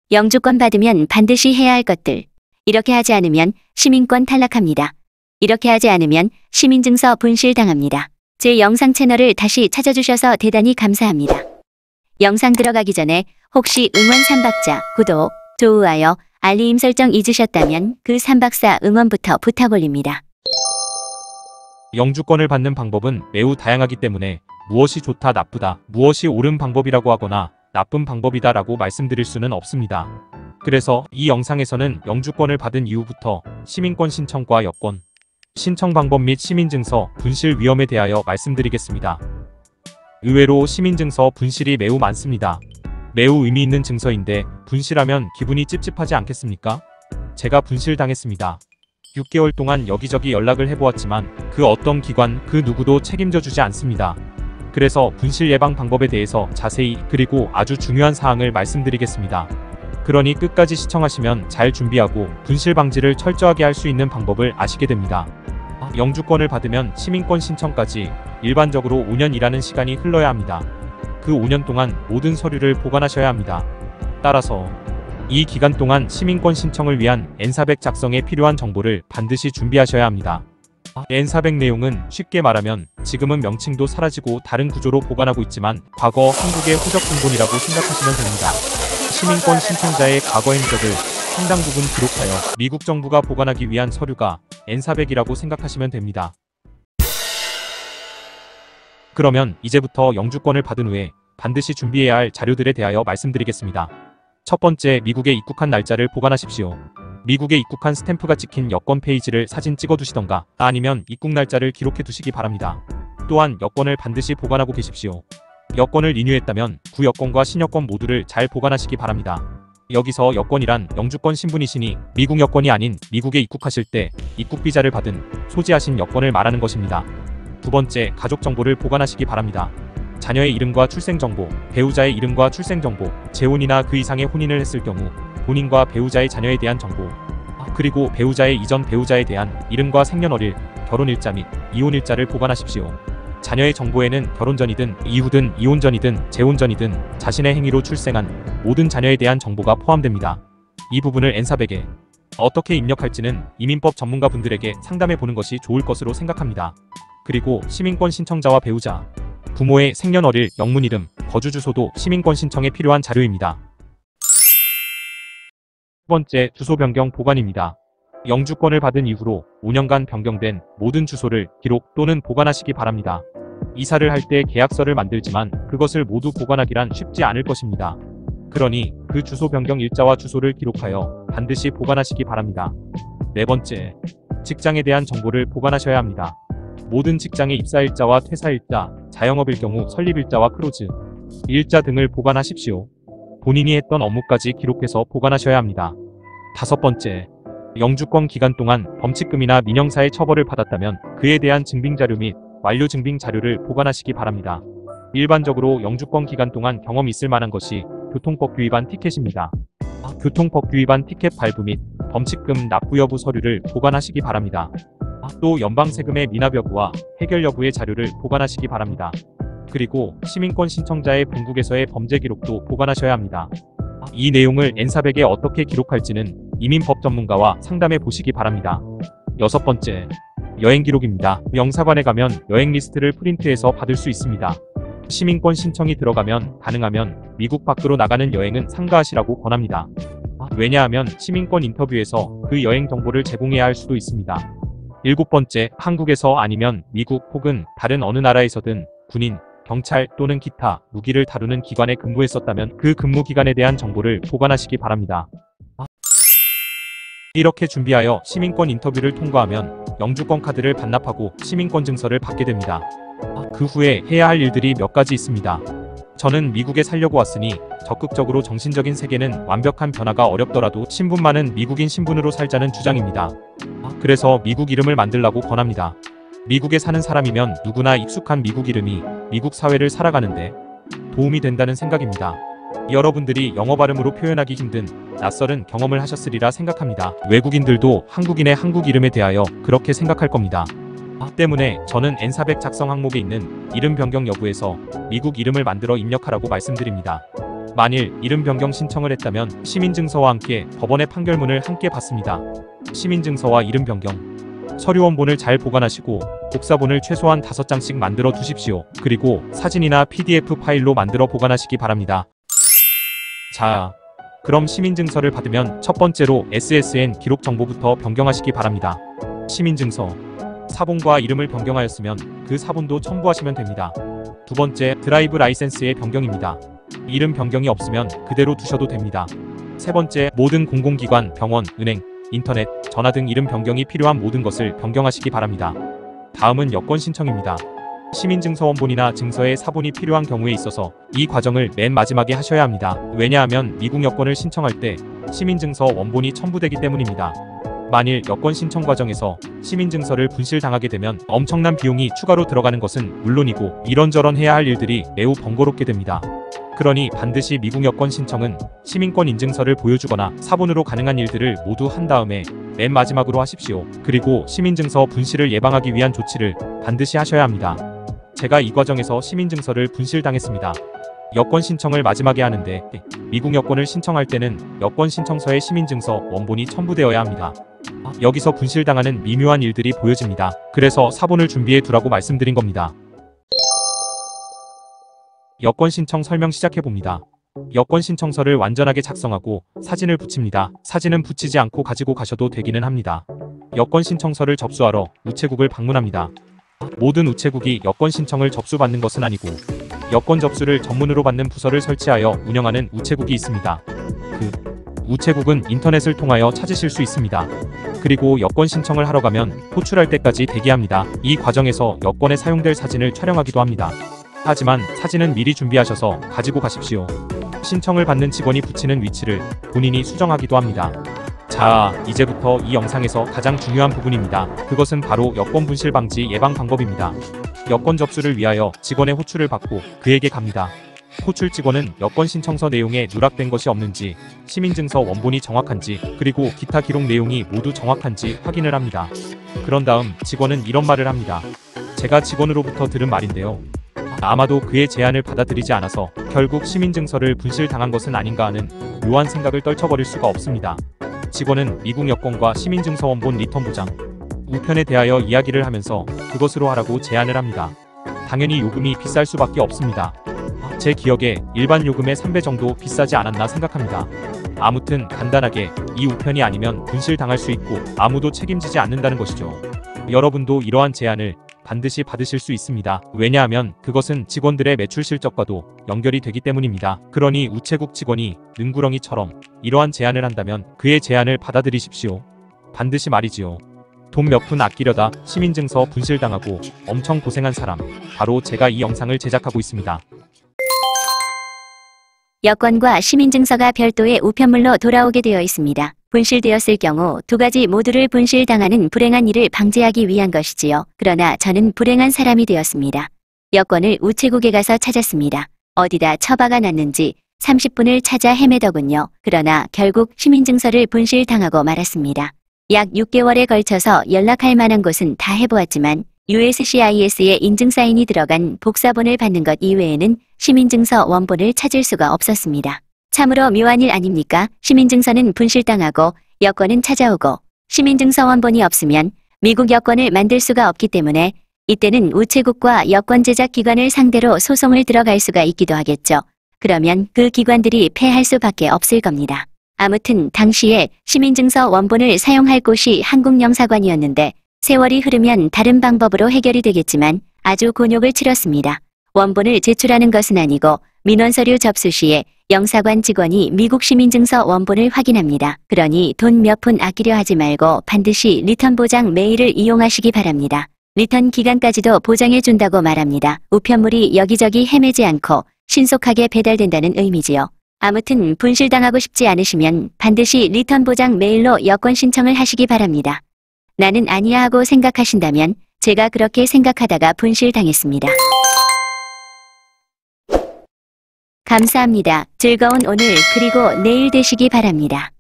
영주권 받으면 반드시 해야 할 것들. 이렇게 하지 않으면 시민권 탈락합니다. 이렇게 하지 않으면 시민증서 분실당합니다. 제 영상 채널을 다시 찾아주셔서 대단히 감사합니다. 영상 들어가기 전에 혹시 응원 3박자, 구독, 좋아요, 알림 설정 잊으셨다면 그 3박사 응원부터 부탁올립니다. 영주권을 받는 방법은 매우 다양하기 때문에 무엇이 좋다 나쁘다, 무엇이 옳은 방법이라고 하거나 나쁜 방법이다 라고 말씀드릴 수는 없습니다. 그래서 이 영상에서는 영주권을 받은 이후부터 시민권 신청과 여권, 신청 방법 및 시민증서 분실 위험에 대하여 말씀드리겠습니다. 의외로 시민증서 분실이 매우 많습니다. 매우 의미 있는 증서인데 분실하면 기분이 찝찝하지 않겠습니까? 제가 분실당했습니다. 6개월 동안 여기저기 연락을 해보았지만 그 어떤 기관 그 누구도 책임져 주지 않습니다. 그래서 분실 예방 방법에 대해서 자세히 그리고 아주 중요한 사항을 말씀드리겠습니다. 그러니 끝까지 시청하시면 잘 준비하고 분실 방지를 철저하게 할 수 있는 방법을 아시게 됩니다. 영주권을 받으면 시민권 신청까지 일반적으로 5년이라는 시간이 흘러야 합니다. 그 5년 동안 모든 서류를 보관하셔야 합니다. 따라서 이 기간 동안 시민권 신청을 위한 N400 작성에 필요한 정보를 반드시 준비하셔야 합니다. N400 내용은 쉽게 말하면 지금은 명칭도 사라지고 다른 구조로 보관하고 있지만 과거 한국의 호적 등본이라고 생각하시면 됩니다. 시민권 신청자의 과거 행적을 상당 부분 기록하여 미국 정부가 보관하기 위한 서류가 N400이라고 생각하시면 됩니다. 그러면 이제부터 영주권을 받은 후에 반드시 준비해야 할 자료들에 대하여 말씀드리겠습니다. 첫 번째, 미국에 입국한 날짜를 보관하십시오. 미국에 입국한 스탬프가 찍힌 여권 페이지를 사진 찍어두시던가 아니면 입국 날짜를 기록해 두시기 바랍니다. 또한 여권을 반드시 보관하고 계십시오. 여권을 리뉴했다면 구여권과 신여권 모두를 잘 보관하시기 바랍니다. 여기서 여권이란 영주권 신분이시니 미국 여권이 아닌 미국에 입국하실 때 입국 비자를 받은 소지하신 여권을 말하는 것입니다. 두 번째, 가족 정보를 보관하시기 바랍니다. 자녀의 이름과 출생정보, 배우자의 이름과 출생정보, 재혼이나 그 이상의 혼인을 했을 경우 본인과 배우자의 자녀에 대한 정보, 그리고 배우자의 이전 배우자에 대한 이름과 생년월일, 결혼일자 및 이혼일자를 보관하십시오. 자녀의 정보에는 결혼 전이든 이후든 이혼 전이든 재혼 전이든 자신의 행위로 출생한 모든 자녀에 대한 정보가 포함됩니다. 이 부분을 N400에 어떻게 입력할지는 이민법 전문가 분들에게 상담해 보는 것이 좋을 것으로 생각합니다. 그리고 시민권 신청자와 배우자, 부모의 생년월일, 영문 이름, 거주 주소도 시민권 신청에 필요한 자료입니다. 두 번째, 주소 변경 보관입니다. 영주권을 받은 이후로 5년간 변경된 모든 주소를 기록 또는 보관하시기 바랍니다. 이사를 할 때 계약서를 만들지만 그것을 모두 보관하기란 쉽지 않을 것입니다. 그러니 그 주소 변경 일자와 주소를 기록하여 반드시 보관하시기 바랍니다. 네 번째, 직장에 대한 정보를 보관하셔야 합니다. 모든 직장의 입사일자와 퇴사일자, 자영업일 경우 설립일자와 크로즈 일자 등을 보관하십시오. 본인이 했던 업무까지 기록해서 보관하셔야 합니다. 다섯 번째, 영주권 기간 동안 범칙금이나 민형사의 처벌을 받았다면 그에 대한 증빙자료 및 완료 증빙 자료를 보관하시기 바랍니다. 일반적으로 영주권 기간 동안 경험이 있을 만한 것이 교통법규 위반 티켓입니다. 교통법규 위반 티켓 발부 및 범칙금 납부 여부 서류를 보관하시기 바랍니다. 또 연방세금의 미납 여부와 해결 여부의 자료를 보관하시기 바랍니다. 그리고 시민권 신청자의 본국에서의 범죄 기록도 보관하셔야 합니다. 이 내용을 N400에 어떻게 기록할지는 이민법 전문가와 상담해 보시기 바랍니다. 여섯 번째, 여행 기록입니다. 영사관에 가면 여행 리스트를 프린트해서 받을 수 있습니다. 시민권 신청이 들어가면 가능하면 미국 밖으로 나가는 여행은 삼가하시라고 권합니다. 왜냐하면 시민권 인터뷰에서 그 여행 정보를 제공해야 할 수도 있습니다. 일곱 번째, 한국에서 아니면 미국 혹은 다른 어느 나라에서든 군인, 경찰 또는 기타 무기를 다루는 기관에 근무했었다면 그 근무 기간에 대한 정보를 보관하시기 바랍니다. 이렇게 준비하여 시민권 인터뷰를 통과하면 영주권 카드를 반납하고 시민권 증서를 받게 됩니다. 그 후에 해야 할 일들이 몇 가지 있습니다. 저는 미국에 살려고 왔으니 적극적으로 정신적인 세계는 완벽한 변화가 어렵더라도 신분만은 미국인 신분으로 살자는 주장입니다. 그래서 미국 이름을 만들라고 권합니다. 미국에 사는 사람이면 누구나 익숙한 미국 이름이 미국 사회를 살아가는데 도움이 된다는 생각입니다. 여러분들이 영어 발음으로 표현하기 힘든 낯설은 경험을 하셨으리라 생각합니다. 외국인들도 한국인의 한국 이름에 대하여 그렇게 생각할 겁니다. 때문에 저는 N400 작성 항목에 있는 이름 변경 여부에서 미국 이름을 만들어 입력하라고 말씀드립니다. 만일 이름 변경 신청을 했다면 시민증서와 함께 법원의 판결문을 함께 받습니다. 시민증서와 이름 변경 서류 원본을 잘 보관하시고 복사본을 최소한 5장씩 만들어 두십시오. 그리고 사진이나 PDF 파일로 만들어 보관하시기 바랍니다. 자, 그럼 시민증서를 받으면 첫 번째로 SSN 기록 정보부터 변경하시기 바랍니다. 시민증서 사본과 이름을 변경하였으면 그 사본도 첨부하시면 됩니다. 두 번째, 드라이브 라이센스의 변경입니다. 이름 변경이 없으면 그대로 두셔도 됩니다. 세 번째, 모든 공공기관, 병원, 은행, 인터넷, 전화 등 이름 변경이 필요한 모든 것을 변경하시기 바랍니다. 다음은 여권 신청입니다. 시민증서 원본이나 증서의 사본이 필요한 경우에 있어서 이 과정을 맨 마지막에 하셔야 합니다. 왜냐하면 미국 여권을 신청할 때 시민증서 원본이 첨부되기 때문입니다. 만일 여권 신청 과정에서 시민증서를 분실당하게 되면 엄청난 비용이 추가로 들어가는 것은 물론이고 이런저런 해야 할 일들이 매우 번거롭게 됩니다. 그러니 반드시 미국 여권 신청은 시민권 인증서를 보여주거나 사본으로 가능한 일들을 모두 한 다음에 맨 마지막으로 하십시오. 그리고 시민증서 분실을 예방하기 위한 조치를 반드시 하셔야 합니다. 제가 이 과정에서 시민증서를 분실당했습니다. 여권 신청을 마지막에 하는데 미국 여권을 신청할 때는 여권 신청서에 시민증서 원본이 첨부되어야 합니다. 여기서 분실당하는 미묘한 일들이 보여집니다. 그래서 사본을 준비해 두라고 말씀드린 겁니다. 여권 신청 설명 시작해봅니다. 여권 신청서를 완전하게 작성하고 사진을 붙입니다. 사진은 붙이지 않고 가지고 가셔도 되기는 합니다. 여권 신청서를 접수하러 우체국을 방문합니다. 모든 우체국이 여권 신청을 접수받는 것은 아니고 여권 접수를 전문으로 받는 부서를 설치하여 운영하는 우체국이 있습니다. 그 우체국은 인터넷을 통하여 찾으실 수 있습니다. 그리고 여권 신청을 하러 가면 호출할 때까지 대기합니다. 이 과정에서 여권에 사용될 사진을 촬영하기도 합니다. 하지만 사진은 미리 준비하셔서 가지고 가십시오. 신청을 받는 직원이 붙이는 위치를 본인이 수정하기도 합니다. 자, 이제부터 이 영상에서 가장 중요한 부분입니다. 그것은 바로 여권 분실 방지 예방 방법입니다. 여권 접수를 위하여 직원의 호출을 받고 그에게 갑니다. 호출 직원은 여권 신청서 내용에 누락된 것이 없는지, 시민증서 원본이 정확한지, 그리고 기타 기록 내용이 모두 정확한지 확인을 합니다. 그런 다음 직원은 이런 말을 합니다. 제가 직원으로부터 들은 말인데요. 아마도 그의 제안을 받아들이지 않아서 결국 시민증서를 분실당한 것은 아닌가 하는 묘한 생각을 떨쳐버릴 수가 없습니다. 직원은 미국 여권과 시민증서 원본 리턴 보장, 우편에 대하여 이야기를 하면서 그것으로 하라고 제안을 합니다. 당연히 요금이 비쌀 수밖에 없습니다. 제 기억에 일반 요금의 3배 정도 비싸지 않았나 생각합니다. 아무튼 간단하게 이 우편이 아니면 분실당할 수 있고 아무도 책임지지 않는다는 것이죠. 여러분도 이러한 제안을 반드시 받으실 수 있습니다. 왜냐하면 그것은 직원들의 매출 실적과도 연결이 되기 때문입니다. 그러니 우체국 직원이 능구렁이처럼 이러한 제안을 한다면 그의 제안을 받아들이십시오. 반드시 말이지요. 돈 몇 푼 아끼려다 시민증서 분실당하고 엄청 고생한 사람, 바로 제가 이 영상을 제작하고 있습니다. 여권과 시민증서가 별도의 우편물로 돌아오게 되어 있습니다. 분실되었을 경우 두 가지 모두를 분실당하는 불행한 일을 방지하기 위한 것이지요. 그러나 저는 불행한 사람이 되었습니다. 여권을 우체국에 가서 찾았습니다. 어디다 처박아 놨는지 30분을 찾아 헤매더군요. 그러나 결국 시민증서를 분실당하고 말았습니다. 약 6개월에 걸쳐서 연락할 만한 곳은 다 해보았지만 USCIS의 인증 사인이 들어간 복사본을 받는 것 이외에는 시민증서 원본을 찾을 수가 없었습니다. 참으로 묘한 일 아닙니까? 시민증서는 분실당하고 여권은 찾아오고 시민증서 원본이 없으면 미국 여권을 만들 수가 없기 때문에 이때는 우체국과 여권 제작 기관을 상대로 소송을 들어갈 수가 있기도 하겠죠. 그러면 그 기관들이 패할 수밖에 없을 겁니다. 아무튼 당시에 시민증서 원본을 사용할 곳이 한국영사관이었는데 세월이 흐르면 다른 방법으로 해결이 되겠지만 아주 곤욕을 치렀습니다. 원본을 제출하는 것은 아니고 민원서류 접수 시에 영사관 직원이 미국 시민증서 원본을 확인합니다. 그러니 돈 몇 푼 아끼려 하지 말고 반드시 리턴 보장 메일을 이용하시기 바랍니다. 리턴 기간까지도 보장해준다고 말합니다. 우편물이 여기저기 헤매지 않고 신속하게 배달된다는 의미지요. 아무튼 분실당하고 싶지 않으시면 반드시 리턴 보장 메일로 여권 신청을 하시기 바랍니다. 나는 아니야 하고 생각하신다면 제가 그렇게 생각하다가 분실당했습니다. 감사합니다. 즐거운 오늘 그리고 내일 되시기 바랍니다.